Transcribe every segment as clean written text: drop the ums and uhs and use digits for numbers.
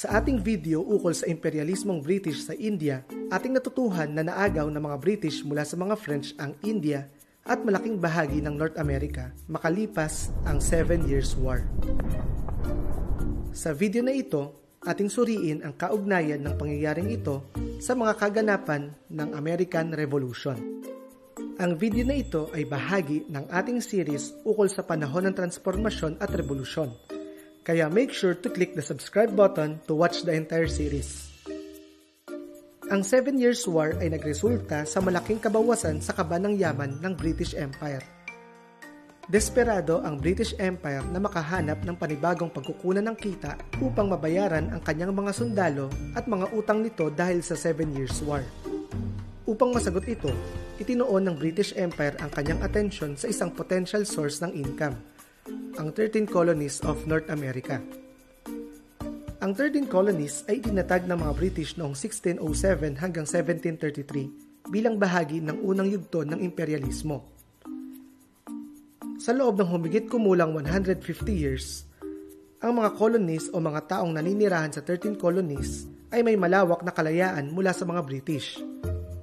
Sa ating video ukol sa imperialismong British sa India, ating natutuhan na naagaw ng mga British mula sa mga French ang India at malaking bahagi ng North America makalipas ang 7 Years' War. Sa video na ito, ating suriin ang kaugnayan ng pangyayaring ito sa mga kaganapan ng American Revolution. Ang video na ito ay bahagi ng ating series ukol sa panahon ng transformasyon at revolusyon. Kaya make sure to click the subscribe button to watch the entire series. Ang 7 Years' War ay nagresulta sa malaking kabawasan sa kaba ng yaman ng British Empire. Desperado ang British Empire na makahanap ng panibagong pagkukunan ng kita upang mabayaran ang kanyang mga sundalo at mga utang nito dahil sa 7 Years' War. Upang masagot ito, itinoon ng British Empire ang kanyang atensyon sa isang potential source ng income, ang 13 colonies of North America. Ang 13 colonies ay itinatag ng mga British noong 1607 hanggang 1733 bilang bahagi ng unang yugto ng imperialismo. Sa loob ng humigit kumulang 150 years, ang mga colonies o mga taong naninirahan sa 13 colonies ay may malawak na kalayaan mula sa mga British.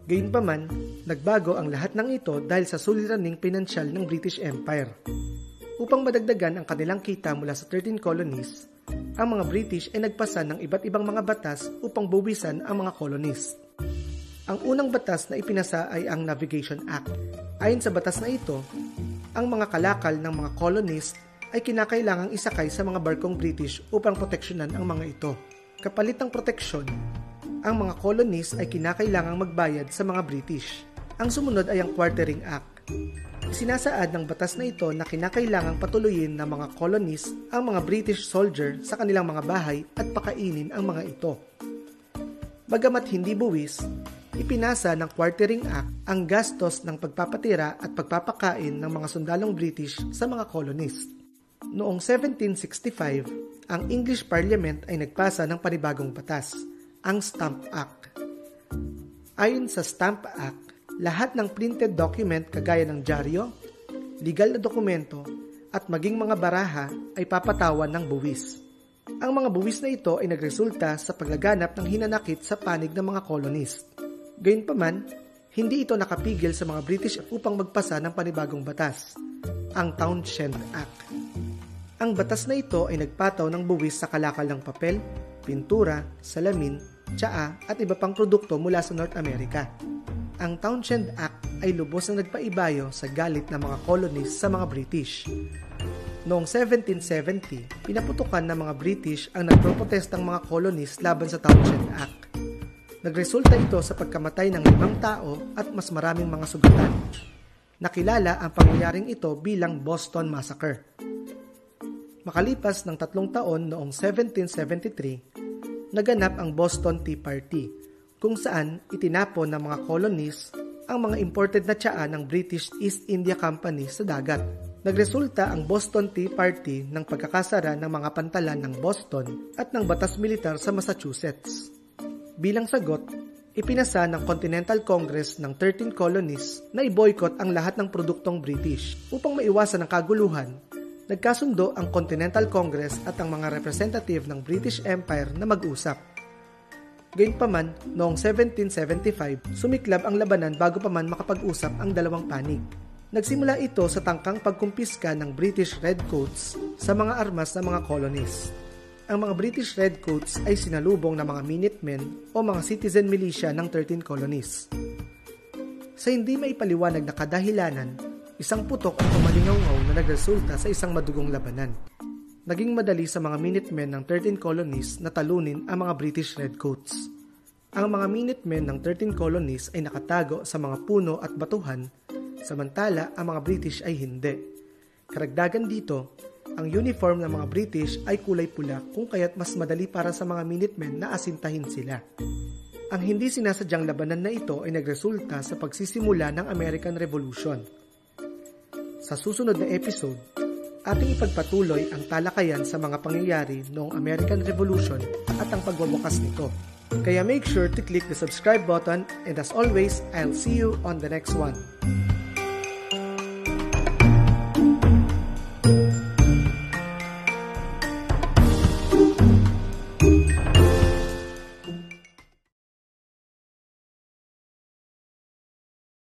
Gayunpaman, nagbago ang lahat ng ito dahil sa suliraning pinansyal ng British Empire. Upang madagdagan ang kanilang kita mula sa 13 colonies, ang mga British ay nagpasa ng iba't ibang mga batas upang buwisan ang mga colonies. Ang unang batas na ipinasa ay ang Navigation Act. Ayon sa batas na ito, ang mga kalakal ng mga colonies ay kinakailangang isakay sa mga barkong British upang proteksyonan ang mga ito. Kapalit ng proteksyon, ang mga colonies ay kinakailangang magbayad sa mga British. Ang sumunod ay ang Quartering Act. Sinasaad ng batas na ito na kinakailangang patuloyin ng mga colonies ang mga British soldier sa kanilang mga bahay at pakainin ang mga ito. Bagamat hindi buwis, ipinasa ng Quartering Act ang gastos ng pagpapatira at pagpapakain ng mga sundalong British sa mga colonies. Noong 1765, ang English Parliament ay nagpasa ng panibagong batas, ang Stamp Act. Ayon sa Stamp Act, lahat ng printed document kagaya ng dyaryo, legal na dokumento, at maging mga baraha ay papatawan ng buwis. Ang mga buwis na ito ay nagresulta sa paglaganap ng hinanakit sa panig ng mga colonists. Gayunpaman, hindi ito nakapigil sa mga British upang magpasa ng panibagong batas, ang Townshend Act. Ang batas na ito ay nagpataw ng buwis sa kalakal ng papel, pintura, salamin, tsaa at iba pang produkto mula sa North America. Ang Townshend Act ay lubos na nagpaibayo sa galit ng mga colonies sa mga British. Noong 1770, pinaputukan ng mga British ang nagproprotestang mga colonies laban sa Townshend Act. Nagresulta ito sa pagkamatay ng 5 tao at mas maraming mga sugatan. Nakilala ang pangyayaring ito bilang Boston Massacre. Makalipas ng 3 taon noong 1773, naganap ang Boston Tea Party, kung saan itinapon ng mga colonies ang mga imported na tsaa ng British East India Company sa dagat. Nagresulta ang Boston Tea Party ng pagkakasara ng mga pantalan ng Boston at ng batas militar sa Massachusetts. Bilang sagot, ipinasa ng Continental Congress ng 13 colonies na i-boycott ang lahat ng produktong British. Upang maiwasan ang kaguluhan, nagkasundo ang Continental Congress at ang mga representative ng British Empire na mag-usap. Gayunpaman, noong 1775, sumiklab ang labanan bago pa man makapag-usap ang dalawang panig. Nagsimula ito sa tangkang pagkumpiska ng British Redcoats sa mga armas ng mga colonies. Ang mga British Redcoats ay sinalubong ng mga Minutemen o mga citizen militia ng 13 colonies. Sa hindi maipaliwanag na kadahilanan, isang putok ang kumalingaw-ngaw na nagresulta sa isang madugong labanan. Naging madali sa mga Minutemen ng 13 colonies na talunin ang mga British Redcoats. Ang mga Minutemen ng 13 colonies ay nakatago sa mga puno at batuhan, samantala ang mga British ay hindi. Karagdagan dito, ang uniform ng mga British ay kulay pula kung kaya't mas madali para sa mga Minutemen na asintahin sila. Ang hindi sinasadyang labanan na ito ay nagresulta sa pagsisimula ng American Revolution. Sa susunod na episode, ating ipagpatuloy ang talakayan sa mga pangyayari noong American Revolution at ang pagwawakas nito. Kaya make sure to click the subscribe button and as always, I'll see you on the next one.